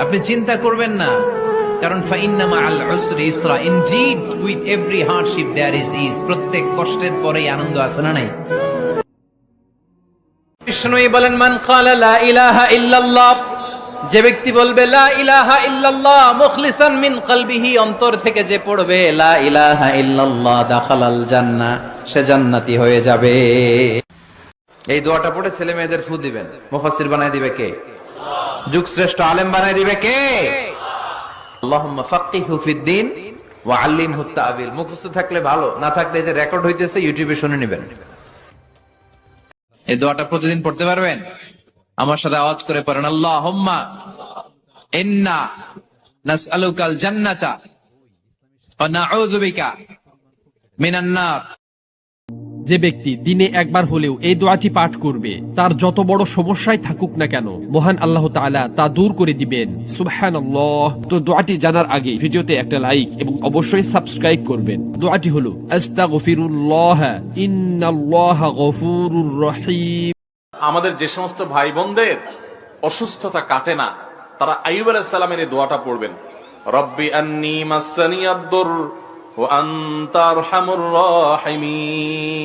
আপনি চিন্তা করবেন না, কারণ ফাইন্না মাআল উসরি ইসরা, indeed with every hardship there is ease. প্রত্যেক কষ্টের পরেই আনন্দ আছে না নাই? বিষ্ণুই বলেন, মান ক্বালা লা ইলাহা ইল্লাল্লাহ, যে ব্যক্তি বলবে লা ইলাহা ইল্লাল্লাহ মুখলিসান মিন কলবিহি, অন্তর থেকে যে পড়বে লা ইলাহা ইল্লাল্লাহ, দাখালাল জান্নাহ, সে জান্নাতি হয়ে যাবে। এই দোয়াটা পড়ে ছেলে মেয়েদের ফু দিবেন। মুফাসসির বানায় দিবে কে? যুগ শ্রেষ্ঠ আলেম বানায় দিবে কে? আল্লাহুম্মা ফাক্কিহু ফিদ্দীন ওয়া আল্লিমহু তা'বীল। মুখস্থ থাকলে ভালো, না থাকলে যে রেকর্ড হইতেছে ইউটিউবে শুনে নেবেন। এই দোয়াটা প্রতিদিন পড়তে পারবেন? আমার সাথে আওয়াজ করে পড়েন, আল্লাহুম্মা ইন্না নাসআলুকাল জান্নাতা ওয়া নাউযু বিকা মিনান নার। যে ব্যক্তি দিনে একবার হলেও এই দোয়াটি পাঠ করবে, তার যত বড় সমস্যায় থাকুক না কেন, মহান আল্লাহ তাআলা তা দূর করে দিবেন। সুবহানাল্লাহ। তো দোয়াটি জানার আগে ভিডিওতে একটা লাইক এবং অবশ্যই সাবস্ক্রাইব করবেন। দোয়াটি হলো আস্তাগফিরুল্লাহ ইন্নাল্লাহা গফুরুর রহিম। আমাদের যে সমস্ত ভাই বোনদের অসুস্থতা কাটে না, তারা আইয়ুব আলাইহিস সালামের এই দোয়াটা পড়বেন, রব্বি আন্নী মাসসানিয়াদ দুর ওয়া আনতা আরহামুর রাহিমিন।